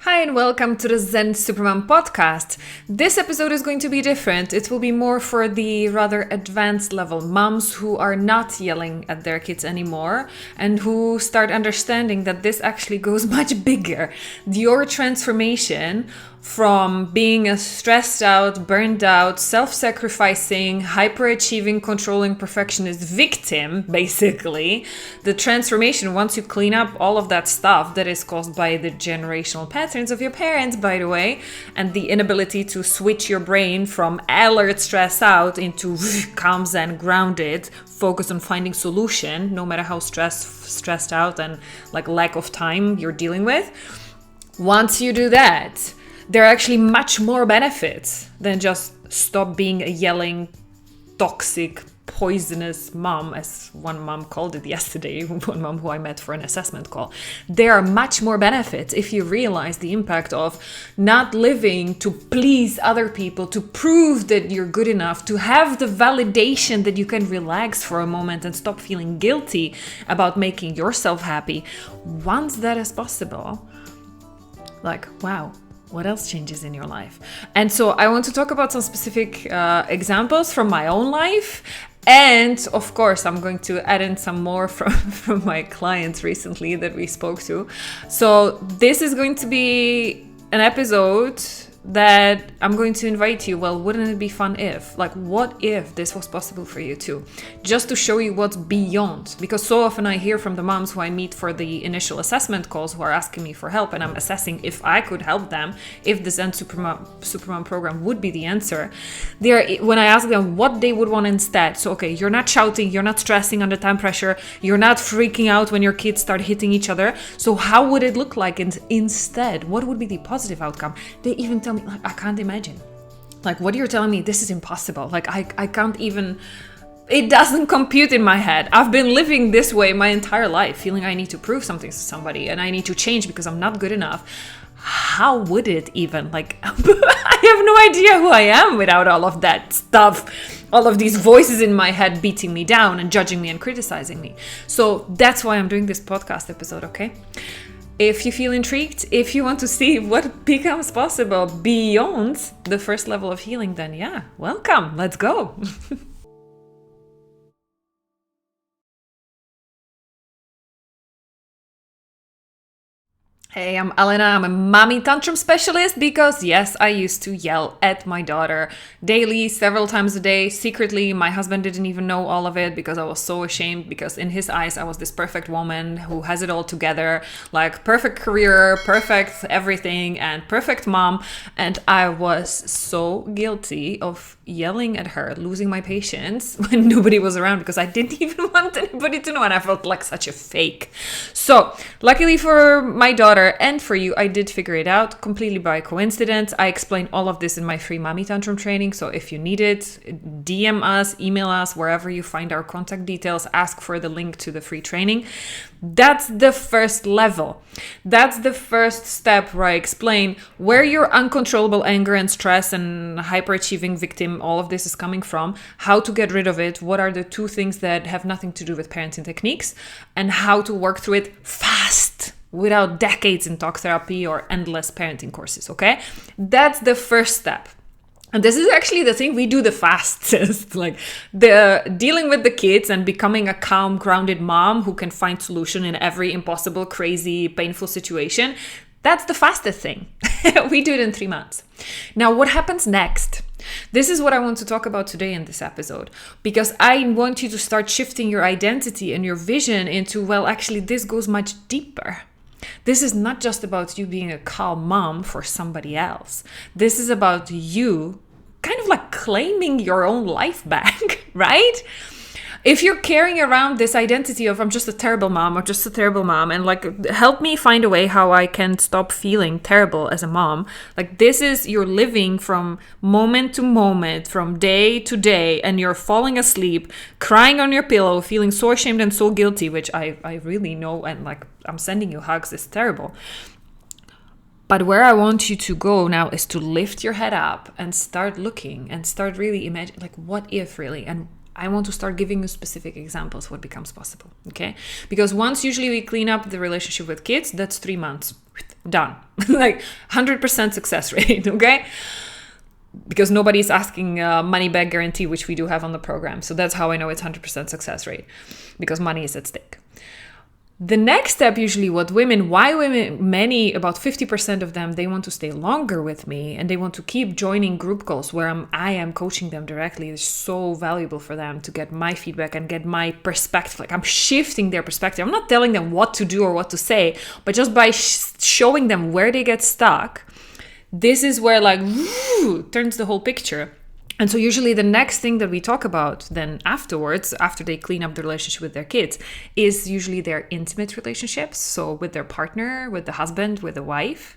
Hi and welcome to the Zen Supermom podcast. This episode is going to be different. It will be more for the rather advanced level moms who are not yelling at their kids anymore and who start understanding that this actually goes much bigger. Your transformation from being a stressed out, burned out, self-sacrificing, hyperachieving, controlling perfectionist victim, basically, the transformation once you clean up all of that stuff that is caused by the generational patterns of your parents, by the way, and the inability to switch your brain from alert, stress out into calm, zen, grounded, focus on finding solution, no matter how stressed out and like lack of time you're dealing with. Once you do that, there are actually much more benefits than just stop being a yelling, toxic, poisonous mom, as one mom called it yesterday, one mom who I met for an assessment call. There are much more benefits if you realize the impact of not living to please other people, to prove that you're good enough, to have the validation that you can relax for a moment and stop feeling guilty about making yourself happy. Once that is possible, like, wow, what else changes in your life? And so I want to talk about some specific examples from my own life. And of course, I'm going to add in some more from my clients recently that we spoke to. So this is going to be an episode that I'm going to invite you. Well, wouldn't it be fun if? Like, what if this was possible for you too? Just to show you what's beyond. Because so often I hear from the moms who I meet for the initial assessment calls who are asking me for help, and I'm assessing if I could help them, if the Zen Supermom program would be the answer. When I ask them what they would want instead, so okay, you're not shouting, you're not stressing under time pressure, you're not freaking out when your kids start hitting each other. So how would it look like instead? What would be the positive outcome? They even tell me, like, I can't imagine. Like, what you're telling me, this is impossible. Like, I can't even, it doesn't compute in my head. I've been living this way my entire life, feeling I need to prove something to somebody and I need to change because I'm not good enough. How would it even, like, I have no idea who I am without all of that stuff, all of these voices in my head beating me down and judging me and criticizing me. So that's why I'm doing this podcast episode, okay? If you feel intrigued, if you want to see what becomes possible beyond the first level of healing, then yeah, welcome. Let's go. Hey, I'm Elena. I'm a mommy tantrum specialist because, yes, I used to yell at my daughter daily, several times a day, secretly. My husband didn't even know all of it because I was so ashamed, because in his eyes, I was this perfect woman who has it all together, like perfect career, perfect everything, and perfect mom. And I was so guilty of yelling at her, losing my patience when nobody was around because I didn't even want anybody to know, and I felt like such a fake. So, luckily for my daughter, and for you, I did figure it out completely by coincidence. I explain all of this in my free mommy tantrum training. So if you need it, DM us, email us, wherever you find our contact details, ask for the link to the free training. That's the first level. That's the first step where I explain where your uncontrollable anger and stress and hyperachieving victim, all of this is coming from, how to get rid of it, what are the two things that have nothing to do with parenting techniques, and how to work through it fast, without decades in talk therapy or endless parenting courses, okay? That's the first step. And this is actually the thing we do the fastest, like the dealing with the kids and becoming a calm, grounded mom who can find solution in every impossible, crazy, painful situation. That's the fastest thing. We do it in 3 months. Now, what happens next? This is what I want to talk about today in this episode, because I want you to start shifting your identity and your vision into, well, actually, this goes much deeper. This is not just about you being a calm mom for somebody else. This is about you kind of like claiming your own life back, right? If you're carrying around this identity of I'm just a terrible mom or just a terrible mom, and like help me find a way how I can stop feeling terrible as a mom, like this is you're living from moment to moment, from day to day, and you're falling asleep, crying on your pillow, feeling so ashamed and so guilty, which I really know, and like I'm sending you hugs, it's terrible. But where I want you to go now is to lift your head up and start looking and start really imagine, like, what if really? And I want to start giving you specific examples what becomes possible, okay? Because once usually we clean up the relationship with kids, that's 3 months. Done. Like 100% success rate, okay? Because nobody's asking money back guarantee, which we do have on the program. So that's how I know it's 100% success rate, because money is at stake. The next step, usually about women, about 50% of them, they want to stay longer with me and they want to keep joining group calls where I am coaching them directly. It's so valuable for them to get my feedback and get my perspective. Like I'm shifting their perspective. I'm not telling them what to do or what to say, but just by showing them where they get stuck, this is where like turns the whole picture. And so usually the next thing that we talk about then afterwards, after they clean up the relationship with their kids, is usually their intimate relationships. So with their partner, with the husband, with the wife,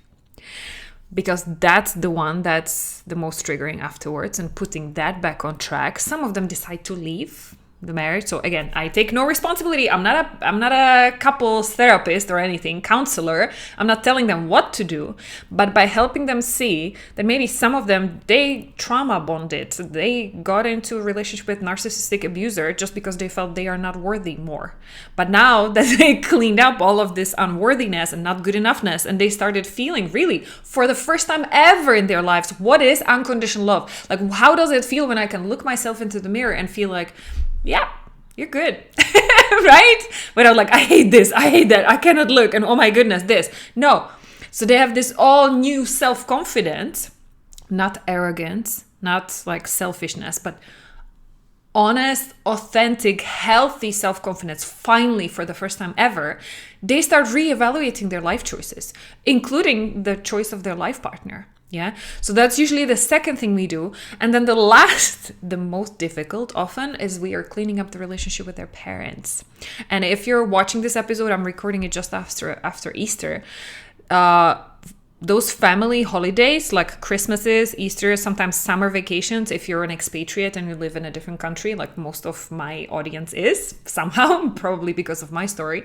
because that's the one that's the most triggering afterwards, and putting that back on track. Some of them decide to leave the marriage. So again, I take no responsibility. I'm not a couples therapist or anything, counselor. I'm not telling them what to do, but by helping them see that maybe some of them, they trauma bonded. They got into a relationship with narcissistic abuser just because they felt they are not worthy more. But now that they cleaned up all of this unworthiness and not good enoughness, and they started feeling really for the first time ever in their lives, what is unconditional love? Like, how does it feel when I can look myself into the mirror and feel like, yeah, you're good, right? Without like, I hate this, I hate that, I cannot look, and oh my goodness, this. No. So they have this all new self-confidence, not arrogance, not like selfishness, but honest, authentic, healthy self-confidence. Finally, for the first time ever, they start reevaluating their life choices, including the choice of their life partner. Yeah. So that's usually the second thing we do. And then the last, the most difficult often, is we are cleaning up the relationship with their parents. And if you're watching this episode, I'm recording it just after Easter. Those family holidays like Christmases, Easter, sometimes summer vacations, if you're an expatriate and you live in a different country, like most of my audience is somehow, probably because of my story,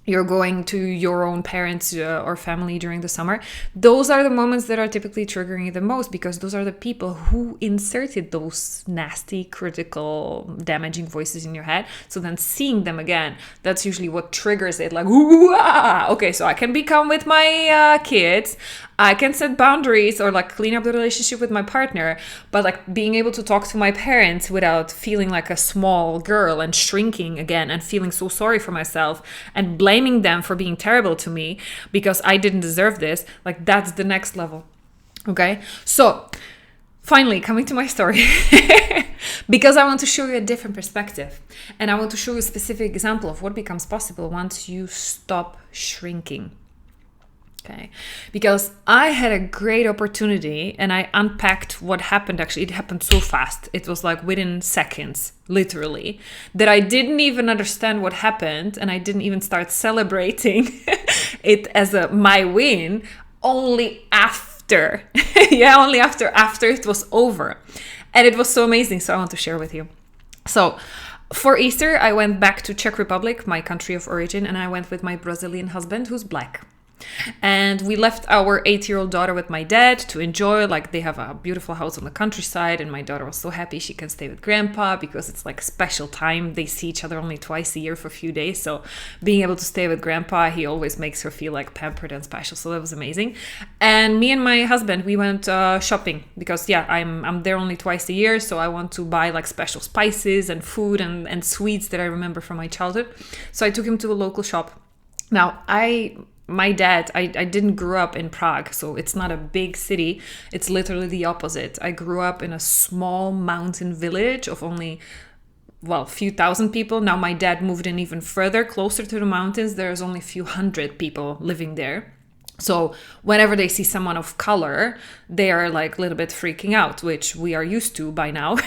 you're going to your own parents or family during the summer. Those are the moments that are typically triggering you the most, because those are the people who inserted those nasty, critical, damaging voices in your head. So then seeing them again, that's usually what triggers it. Like, ooh, ah, okay, so I can become with my kids. I can set boundaries or like clean up the relationship with my partner, but like being able to talk to my parents without feeling like a small girl and shrinking again and feeling so sorry for myself and blaming them for being terrible to me because I didn't deserve this. Like that's the next level. Okay. So finally coming to my story, because I want to show you a different perspective and I want to show you a specific example of what becomes possible once you stop shrinking. Okay, because I had a great opportunity and I unpacked what happened. Actually, it happened so fast. It was like within seconds, literally, that I didn't even understand what happened. And I didn't even start celebrating it as my win only after. Only after it was over. And it was so amazing. So I want to share with you. So for Easter, I went back to Czech Republic, my country of origin, and I went with my Brazilian husband who's black. And we left our 8-year-old daughter with my dad to enjoy, like they have a beautiful house on the countryside, and my daughter was so happy she can stay with grandpa because it's like special time. They see each other only twice a year for a few days, so being able to stay with grandpa, he always makes her feel like pampered and special, so that was amazing. And me and my husband, we went shopping because I'm there only twice a year, so I want to buy like special spices and food and sweets that I remember from my childhood. So I took him to a local shop. Now my dad, I didn't grow up in Prague, so it's not a big city. It's literally the opposite. I grew up in a small mountain village of only, a few thousand people. Now my dad moved in even further, closer to the mountains. There's only a few hundred people living there. So whenever they see someone of color, they are like a little bit freaking out, which we are used to by now.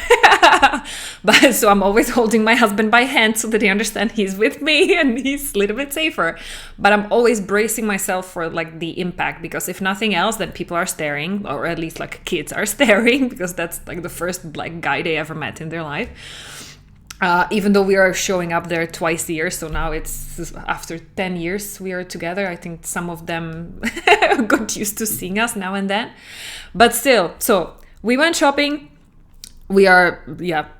But so I'm always holding my husband by hand so that they understand he's with me and he's a little bit safer. But I'm always bracing myself for like the impact, because if nothing else, then people are staring, or at least like kids are staring, because that's like the first black guy they ever met in their life. Even though we are showing up there twice a year, so now it's after 10 years we are together. I think some of them got used to seeing us now and then. But still, so we went shopping. We are,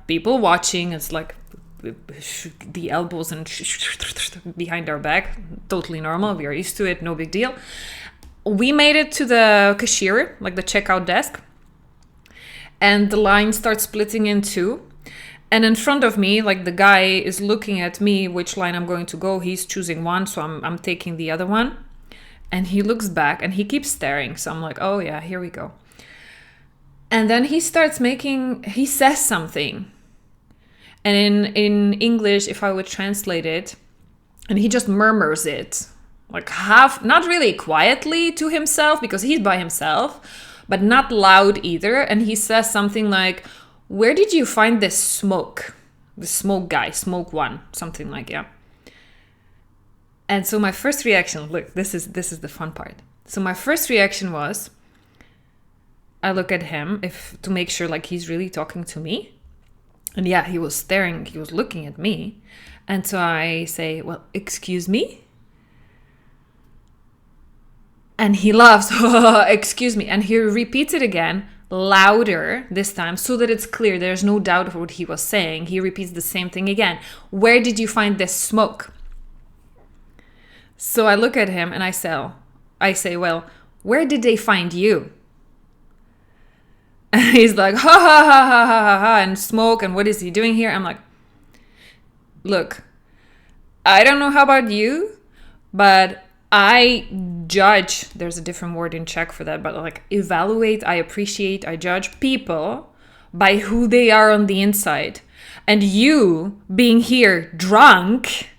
people watching. It's like the elbows and behind our back. Totally normal. We are used to it. No big deal. We made it to the cashier, like the checkout desk. And the line starts splitting in two. And in front of me, like the guy is looking at me, which line I'm going to go. He's choosing one, so I'm taking the other one. And he looks back and he keeps staring. So I'm like, oh yeah, here we go. And then he says something. And in English, if I would translate it, and he just murmurs it, like half, not really quietly to himself because he's by himself, but not loud either. And he says something like, where did you find this smoke? The smoke guy, smoke one, something like, yeah. And so my first reaction, look, this is the fun part. So my first reaction was, I look at him to make sure like he's really talking to me. And yeah, he was staring, he was looking at me. And so I say, well, excuse me? And he laughs, excuse me. And he repeats it again, louder this time, so that it's clear. There's no doubt of what he was saying. He repeats the same thing again. Where did you find this smoke? So I look at him and I say, well, where did they find you? And he's like, ha, ha, ha, ha, ha, ha, ha, and smoke, and what is he doing here? I'm like, look, I don't know how about you, but I judge, there's a different word in Czech for that, but like evaluate, I appreciate, I judge people by who they are on the inside. And you being here drunk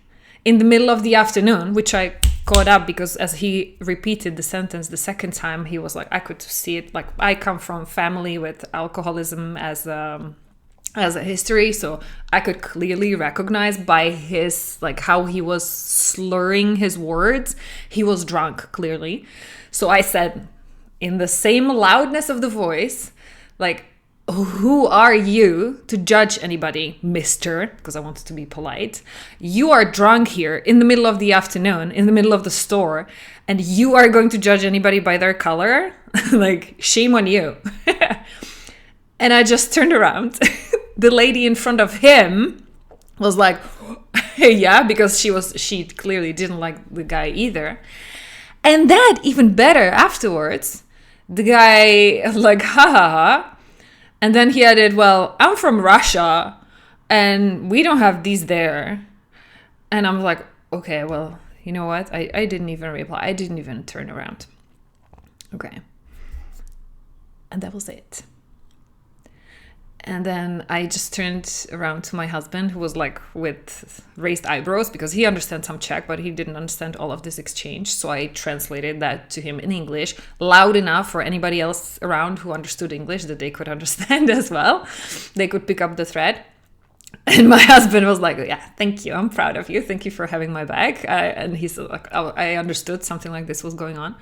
in the middle of the afternoon, which I caught up because as he repeated the sentence the second time, he was like, I could see it. Like, I come from family with alcoholism as a history, so I could clearly recognize by his, like, how he was slurring his words, he was drunk, clearly. So I said, in the same loudness of the voice, like, who are you to judge anybody, mister? Because I wanted to be polite. You are drunk here in the middle of the afternoon, in the middle of the store, and you are going to judge anybody by their color? Like, shame on you. And I just turned around. The lady in front of him was like, yeah, because she clearly didn't like the guy either. And that, even better, afterwards, the guy like, ha ha ha. And then he added, well, I'm from Russia and we don't have these there. And I'm like, okay, well, you know what? I didn't even reply. I didn't even turn around. Okay. And that was it. And then I just turned around to my husband, who was like with raised eyebrows because he understands some Czech, but he didn't understand all of this exchange. So I translated that to him in English, loud enough for anybody else around who understood English that they could understand as well. They could pick up the thread. And my husband was like, yeah, thank you. I'm proud of you. Thank you for having my back. And he's like, oh, I understood something like this was going on.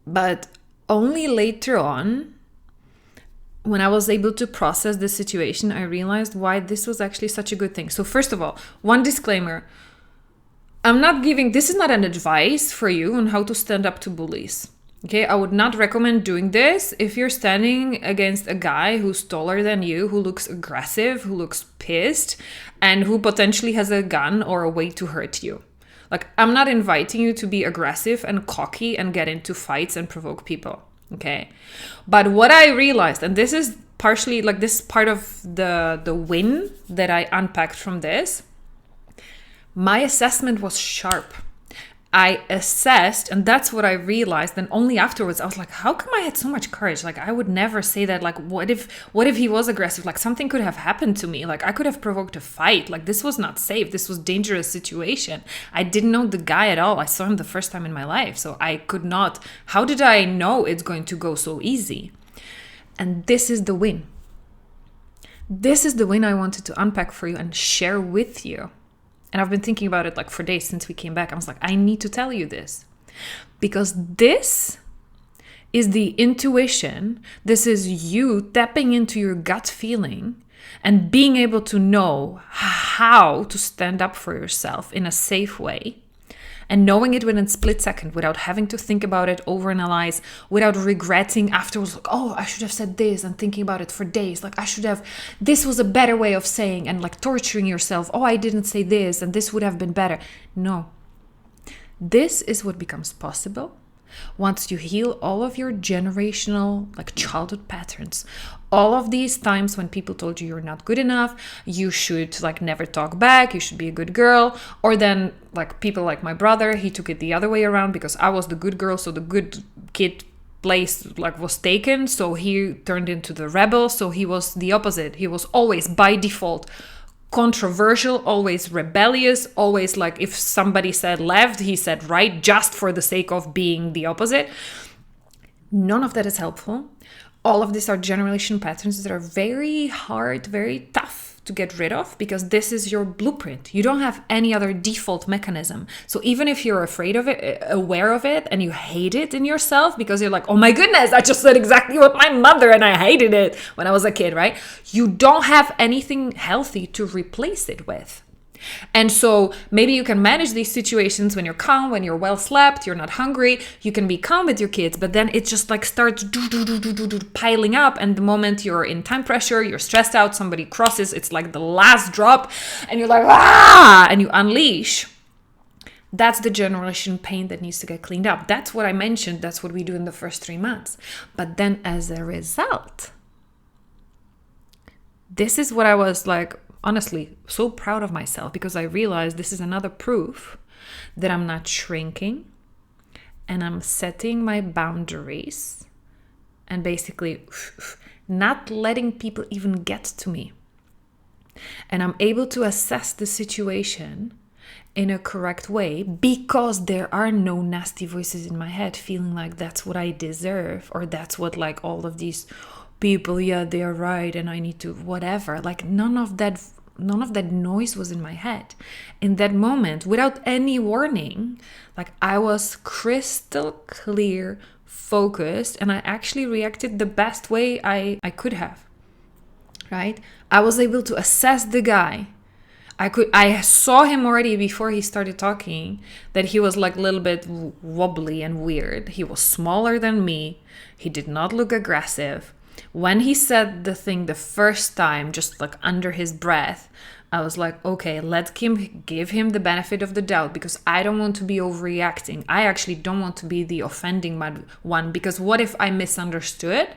But only later on, when I was able to process the situation, I realized why this was actually such a good thing. So first of all, one disclaimer. This is not an advice for you on how to stand up to bullies. Okay, I would not recommend doing this if you're standing against a guy who's taller than you, who looks aggressive, who looks pissed, and who potentially has a gun or a way to hurt you. Like, I'm not inviting you to be aggressive and cocky and get into fights and provoke people. Okay. But what I realized, and this is partially like this part of the win that I unpacked from this, my assessment was sharp. I assessed, and that's what I realized. And only afterwards, I was like, how come I had so much courage? Like, I would never say that. Like, what if he was aggressive? Like, something could have happened to me. Like, I could have provoked a fight. Like, this was not safe. This was a dangerous situation. I didn't know the guy at all. I saw him the first time in my life. So I could not. How did I know it's going to go so easy? And this is the win. This is the win I wanted to unpack for you and share with you. And I've been thinking about it like for days since we came back. I was like, I need to tell you this. Because this is the intuition. This is you tapping into your gut feeling and being able to know how to stand up for yourself in a safe way. And knowing it within a split second without having to think about it, overanalyze, without regretting afterwards, like, oh, I should have said this, and thinking about it for days. Like, this was a better way of saying, and like torturing yourself. Oh, I didn't say this, and this would have been better. No. This is what becomes possible once you heal all of your generational, like childhood patterns. All of these times when people told you you're not good enough, you should like never talk back, you should be a good girl. Or then like people like my brother, he took it the other way around because I was the good girl, so the good kid place like was taken, so he turned into the rebel. So he was the opposite. He was always by default controversial, always rebellious, always like if somebody said left, he said right, just for the sake of being the opposite. None of that is helpful. All of these are generation patterns that are very hard, very tough to get rid of, because this is your blueprint. You don't have any other default mechanism. So even if you're afraid of it, aware of it, and you hate it in yourself because you're like, oh my goodness, I just said exactly what my mother and I hated it when I was a kid, right? You don't have anything healthy to replace it with. And so maybe you can manage these situations when you're calm, when you're well slept, you're not hungry, you can be calm with your kids, but then it just like starts piling up. And the moment you're in time pressure, you're stressed out, somebody crosses, it's like the last drop and you're like, ah, and you unleash. That's the generation pain that needs to get cleaned up. That's what I mentioned. That's what we do in the first 3 months. But then as a result, this is what I was like, honestly, so proud of myself, because I realized this is another proof that I'm not shrinking and I'm setting my boundaries and basically not letting people even get to me. And I'm able to assess the situation in a correct way because there are no nasty voices in my head feeling like that's what I deserve, or that's what like all of these people, yeah, they're right and I need to whatever. Like none of that noise was in my head. In that moment, without any warning, like I was crystal clear, focused, and I actually reacted the best way I could have. Right? I was able to assess the guy. I saw him already before he started talking that he was like a little bit wobbly and weird. He was smaller than me. He did not look aggressive. When he said the thing the first time, just like under his breath, I was like, okay, let's give him the benefit of the doubt, because I don't want to be overreacting. I actually don't want to be the offending one, because what if I misunderstood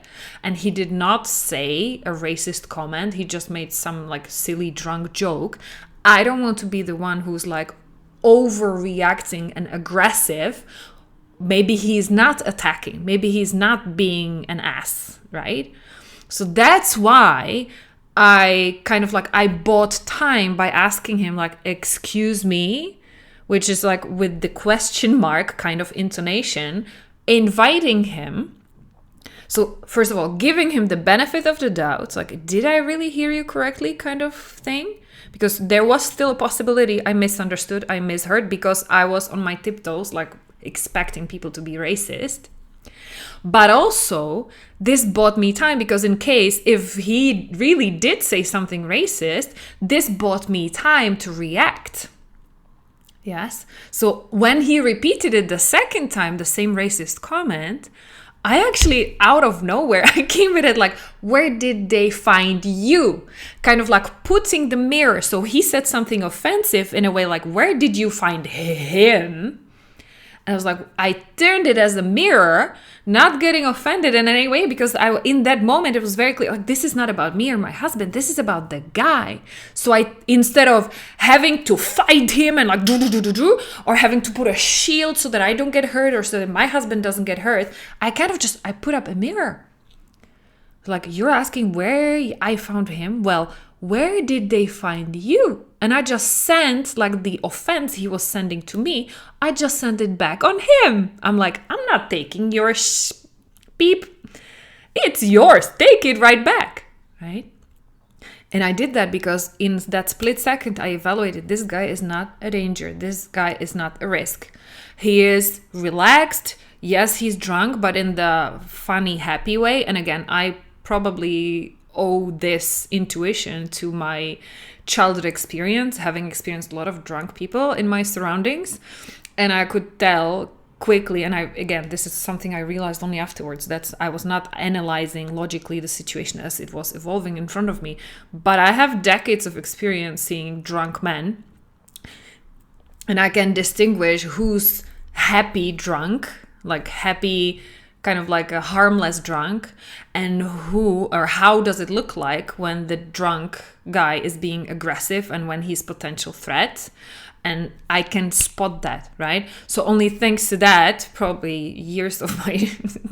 and he did not say a racist comment? He just made some like silly drunk joke. I don't want to be the one who's like overreacting and aggressive. Maybe he's not attacking. Maybe he's not being an ass, right? So that's why I kind of like, I bought time by asking him like, excuse me, which is like with the question mark kind of intonation, inviting him. So first of all, giving him the benefit of the doubt, like, did I really hear you correctly kind of thing? Because there was still a possibility I misunderstood, I misheard, because I was on my tiptoes, like expecting people to be racist. But also, this bought me time, because in case if he really did say something racist, this bought me time to react. Yes. So when he repeated it the second time, the same racist comment, I actually, out of nowhere, I came with it like, where did they find you? Kind of like putting the mirror. So he said something offensive in a way like, where did you find him? And I was like, I turned it as a mirror, not getting offended in any way, because in that moment, it was very clear, like, this is not about me or my husband. This is about the guy. So instead of having to fight him and like or having to put a shield so that I don't get hurt or so that my husband doesn't get hurt, I kind of I put up a mirror. Like, you're asking where I found him. Well, where did they find you? And I just sent like the offense he was sending to me. I just sent it back on him. I'm like, I'm not taking your beep. It's yours. Take it right back. Right? And I did that because in that split second, I evaluated this guy is not a danger. This guy is not a risk. He is relaxed. Yes, he's drunk, but in the funny, happy way. And again, I probably owe this intuition to my childhood experience, having experienced a lot of drunk people in my surroundings. And I could tell quickly, and this is something I realized only afterwards, that I was not analyzing logically the situation as it was evolving in front of me. But I have decades of experience seeing drunk men, and I can distinguish who's happy drunk, like happy, kind of like a harmless drunk, and who or how does it look like when the drunk guy is being aggressive and when he's potential threat. And I can spot that, right? So only thanks to that, probably years of my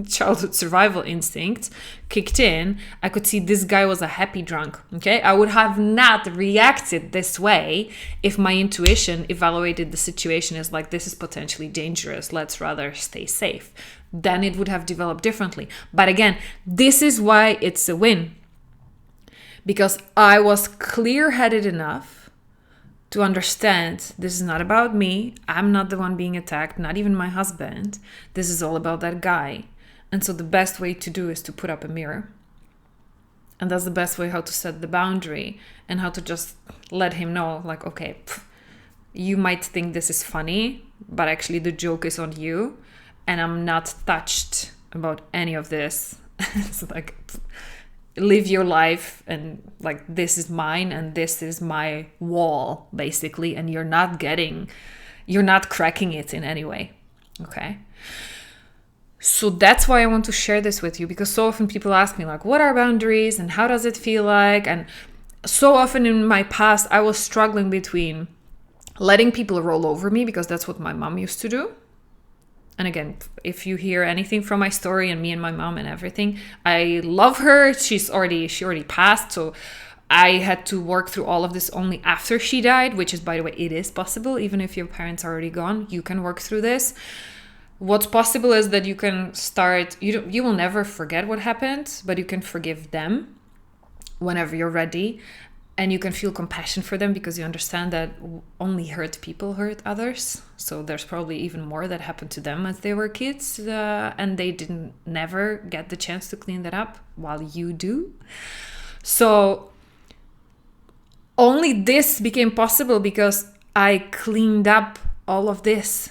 childhood survival instinct kicked in, I could see this guy was a happy drunk, okay? I would have not reacted this way if my intuition evaluated the situation as like, this is potentially dangerous, let's rather stay safe. Then it would have developed differently. But again, this is why it's a win. Because I was clear-headed enough to understand this is not about me. I'm not the one being attacked, not even my husband. This is all about that guy. And so the best way to do is to put up a mirror. And that's the best way how to set the boundary and how to just let him know, like, okay, you might think this is funny, but actually the joke is on you. And I'm not touched about any of this. It's like, live your life, and like, this is mine and this is my wall, basically, and you're not cracking it in any way. Okay. So that's why I want to share this with you, because so often people ask me like, what are boundaries and how does it feel like? And so often in my past, I was struggling between letting people roll over me, because that's what my mom used to do. And again, if you hear anything from my story and me and my mom and everything, I love her. She already passed. So I had to work through all of this only after she died, which is, by the way, it is possible. Even if your parents are already gone, you can work through this. What's possible is that you can start, you will never forget what happened, but you can forgive them whenever you're ready. And you can feel compassion for them because you understand that only hurt people hurt others. So there's probably even more that happened to them as they were kids, and they didn't never get the chance to clean that up while you do. So only this became possible because I cleaned up all of this.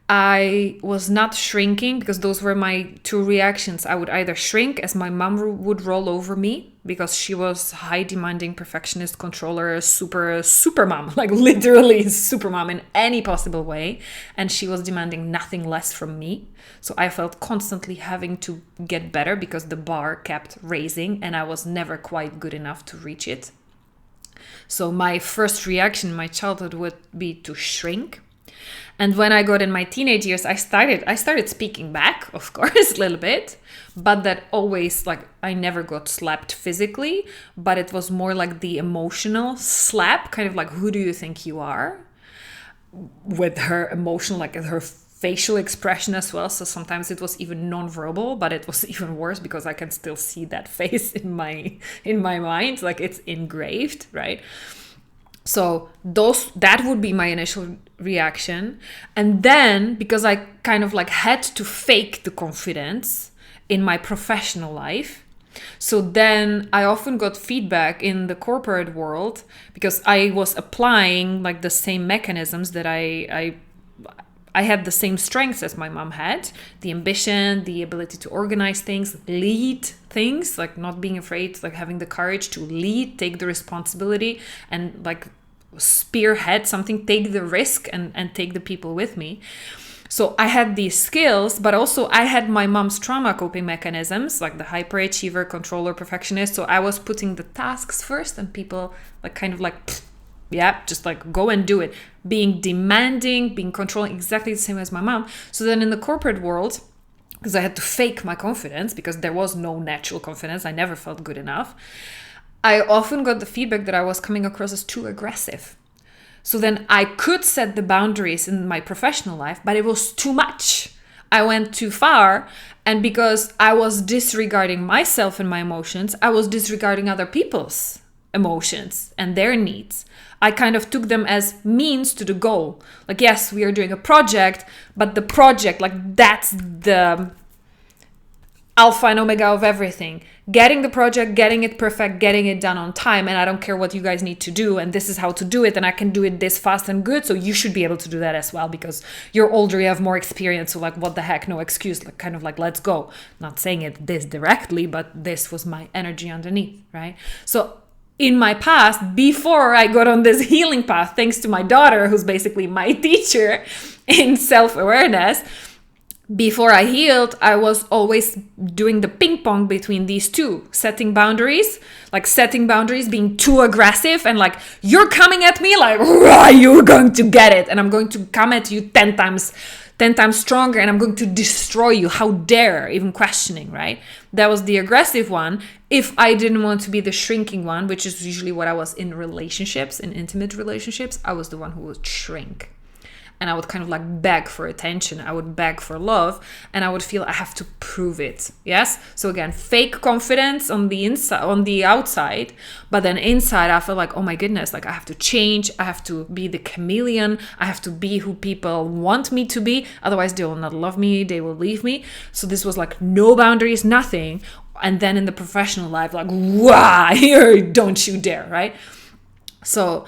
I was not shrinking, because those were my two reactions. I would either shrink, as my mom would roll over me, because she was high demanding, perfectionist, controller, super mom, like literally super mom in any possible way. And she was demanding nothing less from me. So I felt constantly having to get better because the bar kept raising and I was never quite good enough to reach it. So my first reaction in my childhood would be to shrink. And when I got in my teenage years, I started speaking back, of course, a little bit, but that always, like, I never got slapped physically, but it was more like the emotional slap, kind of like, who do you think you are? With her emotional, like her facial expression as well. So sometimes it was even non-verbal, but it was even worse because I can still see that face in my mind, like it's engraved, right? So that would be my initial reaction. And then, because I kind of like had to fake the confidence in my professional life, so then I often got feedback in the corporate world because I was applying like the same mechanisms that I had the same strengths as my mom had, the ambition, the ability to organize things, lead things, like not being afraid, like having the courage to lead, take the responsibility and like spearhead something, take the risk and take the people with me. So I had these skills, but also I had my mom's trauma coping mechanisms, like the hyperachiever, controller, perfectionist. So I was putting the tasks first and people like kind of like, yeah, just like go and do it. Being demanding, being controlling, exactly the same as my mom. So then in the corporate world, because I had to fake my confidence because there was no natural confidence, I never felt good enough, I often got the feedback that I was coming across as too aggressive. So then I could set the boundaries in my professional life, but it was too much. I went too far. And because I was disregarding myself and my emotions, I was disregarding other people's emotions and their needs. I kind of took them as means to the goal. Like, yes, we are doing a project, but the project, like that's the alpha and omega of everything. Getting the project, getting it perfect, getting it done on time. And I don't care what you guys need to do. And this is how to do it. And I can do it this fast and good. So you should be able to do that as well because you're older, you have more experience. So like, what the heck? No excuse. Like, kind of like, let's go. Not saying it this directly, but this was my energy underneath, right? So in my past, before I got on this healing path, thanks to my daughter, who's basically my teacher in self-awareness, before I healed, I was always doing the ping pong between these two, setting boundaries, being too aggressive and like, you're coming at me, like, you're going to get it. And I'm going to come at you 10 times stronger and I'm going to destroy you. How dare, even questioning, right? That was the aggressive one. If I didn't want to be the shrinking one, which is usually what I was in relationships, in intimate relationships, I was the one who would shrink. And I would kind of like beg for attention. I would beg for love. And I would feel I have to prove it. Yes? So again, fake confidence on the inside, on the outside. But then inside, I feel like, oh my goodness, like I have to change. I have to be the chameleon. I have to be who people want me to be. Otherwise, they will not love me. They will leave me. So this was like no boundaries, nothing. And then in the professional life, like, here, don't you dare, right? So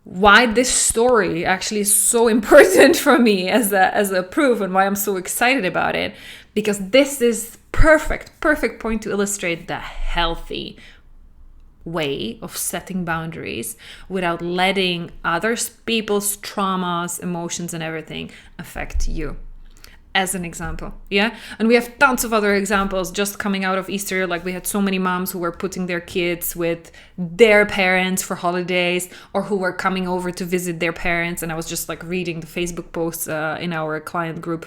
why this story actually is so important for me as a proof and why I'm so excited about it, because this is perfect point to illustrate the healthy way of setting boundaries without letting other people's traumas, emotions and everything affect you. As an example, yeah? And we have tons of other examples just coming out of Easter. Like we had so many moms who were putting their kids with their parents for holidays or who were coming over to visit their parents. And I was just like reading the Facebook posts in our client group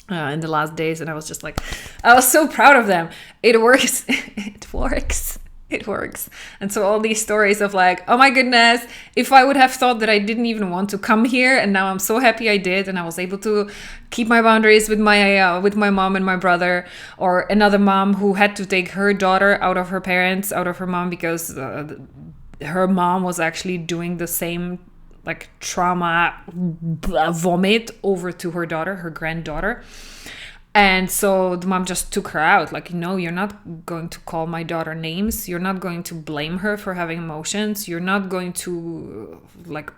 in the last days. And I was just like, I was so proud of them. It works. It works. It works. And so all these stories of like, oh my goodness, if I would have thought that I didn't even want to come here, and now I'm so happy I did, and I was able to keep my boundaries with my mom and my brother, or another mom who had to take her daughter out of her parents, out of her mom, because her mom was actually doing the same like trauma vomit over to her daughter, her granddaughter. And so the mom just took her out. Like, no, you're not going to call my daughter names. You're not going to blame her for having emotions. You're not going to like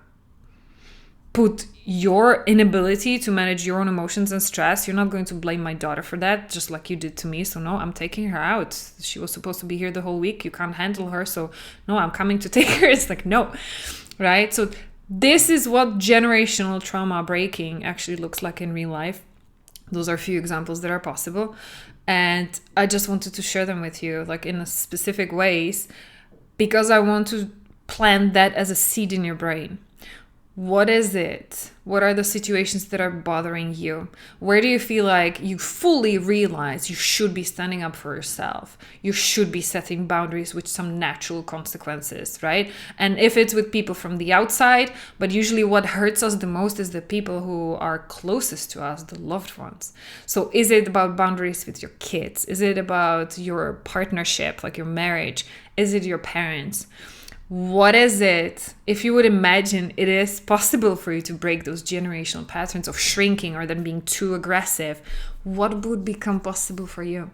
put your inability to manage your own emotions and stress. You're not going to blame my daughter for that, just like you did to me. So no, I'm taking her out. She was supposed to be here the whole week. You can't handle her. So no, I'm coming to take her. It's like, no, right? So this is what generational trauma breaking actually looks like in real life. Those are a few examples that are possible. And I just wanted to share them with you, like in specific ways, because I want to plant that as a seed in your brain. What is it? What are the situations that are bothering you? Where do you feel like you fully realize you should be standing up for yourself? You should be setting boundaries with some natural consequences, right? And if it's with people from the outside, but usually what hurts us the most is the people who are closest to us, the loved ones. So is it about boundaries with your kids? Is it about your partnership, like your marriage? Is it your parents? What is it? If you would imagine it is possible for you to break those generational patterns of shrinking or then being too aggressive, what would become possible for you?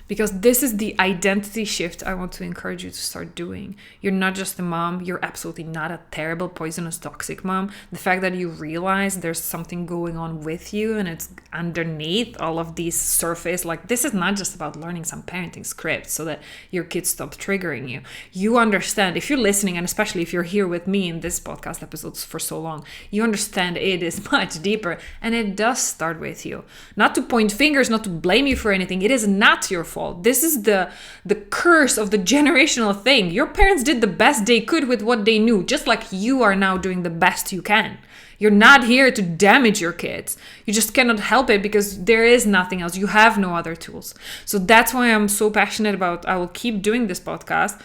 Because this is the identity shift I want to encourage you to start doing. You're not just a mom. You're absolutely not a terrible, poisonous, toxic mom. The fact that you realize there's something going on with you and it's underneath all of these surface, like this is not just about learning some parenting script so that your kids stop triggering you. You understand, if you're listening, and especially if you're here with me in this podcast episodes for so long, you understand it is much deeper and it does start with you. Not to point fingers, not to blame you for anything. It is not your fault. This is the curse of the generational thing. Your parents did the best they could with what they knew, just like you are now doing the best you can. You're not here to damage your kids. You just cannot help it because there is nothing else. You have no other tools. So that's why I'm so passionate about, I will keep doing this podcast.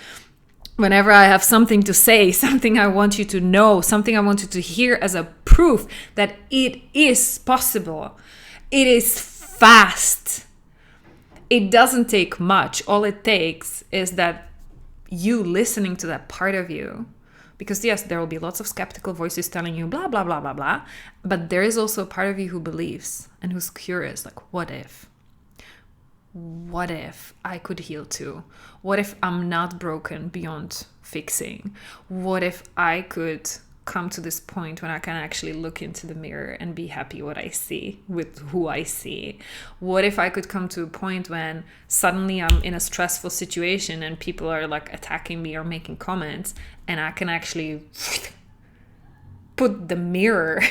Whenever I have something to say, something I want you to know, something I want you to hear as a proof that it is possible. It is fast. It doesn't take much. All it takes is that you listening to that part of you. Because yes, there will be lots of skeptical voices telling you blah, blah, blah, blah, blah. But there is also a part of you who believes and who's curious, like, what if? what if I could heal too? What if I'm not broken beyond fixing? What if I could come to this point when I can actually look into the mirror and be happy what I see with who I see? What if I could come to a point when suddenly I'm in a stressful situation and people are like attacking me or making comments, and I can actually put the mirror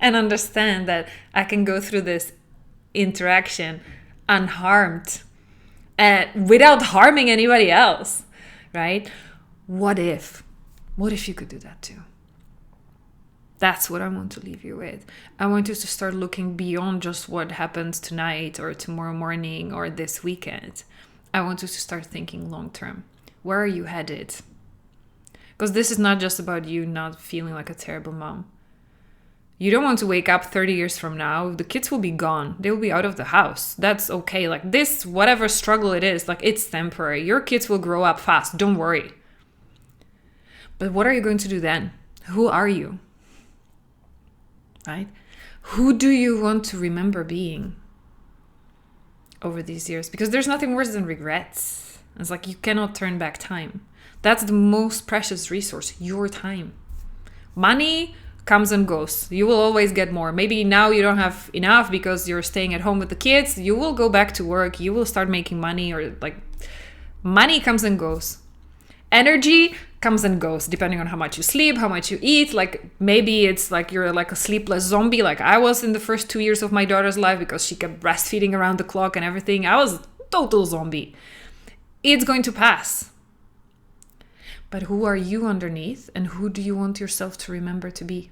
and understand that I can go through this interaction unharmed and without harming anybody else, right? What if you could do that too? That's what I want to leave you with. I want you to start looking beyond just what happens tonight or tomorrow morning or this weekend. I want you to start thinking long term. Where are you headed? Because this is not just about you not feeling like a terrible mom. You don't want to wake up 30 years from now. The kids will be gone. They will be out of the house. That's okay. Like this, whatever struggle it is, like it's temporary. Your kids will grow up fast. Don't worry. But what are you going to do then? Who are you? Right? Who do you want to remember being over these years? Because there's nothing worse than regrets. It's like you cannot turn back time. That's the most precious resource, your time. Money comes and goes. You will always get more. Maybe now you don't have enough because you're staying at home with the kids. You will go back to work. You will start making money, or like money comes and goes. Energy comes and goes depending on how much you sleep, how much you eat. Like maybe it's like you're like a sleepless zombie like I was in the first 2 years of my daughter's life because she kept breastfeeding around the clock and everything. I was a total zombie. It's going to pass. But who are you underneath, and who do you want yourself to remember to be?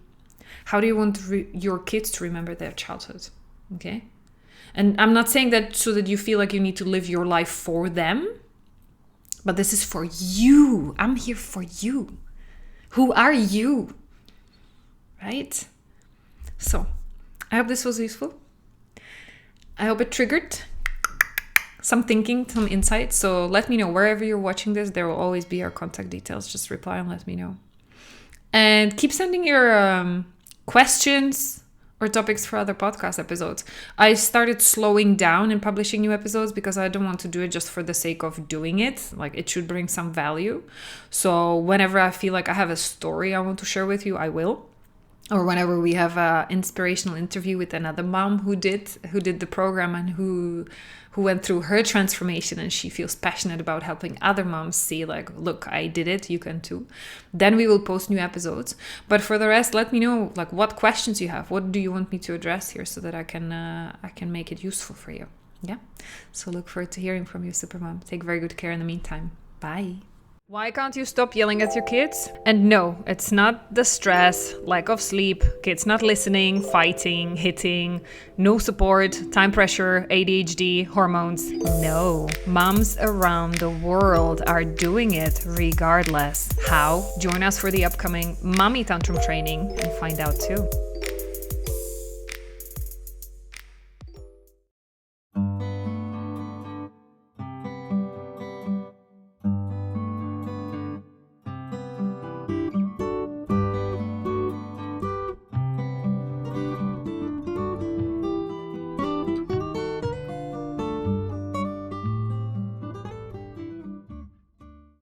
How do you want your kids to remember their childhood? Okay? And I'm not saying that so that you feel like you need to live your life for them, but this is for you. I'm here for you. Who are you? Right? So, I hope this was useful. I hope it triggered some thinking, some insights. So let me know wherever you're watching this. There will always be our contact details. Just reply and let me know. And keep sending your questions or topics for other podcast episodes. I started slowing down in publishing new episodes because I don't want to do it just for the sake of doing it. Like it should bring some value. So whenever I feel like I have a story I want to share with you, I will. Or whenever we have an inspirational interview with another mom who did the program and who went through her transformation, and she feels passionate about helping other moms see like, look, I did it, you can too. Then we will post new episodes. But for the rest, let me know like what questions you have. What do you want me to address here so that I can make it useful for you. Yeah. So look forward to hearing from you, Supermom. Take very good care in the meantime. Bye. Why can't you stop yelling at your kids? And no, it's not the stress, lack of sleep, kids not listening, fighting, hitting, no support, time pressure, ADHD, hormones. No, moms around the world are doing it regardless. How? Join us for the upcoming Mommy Tantrum training and find out too.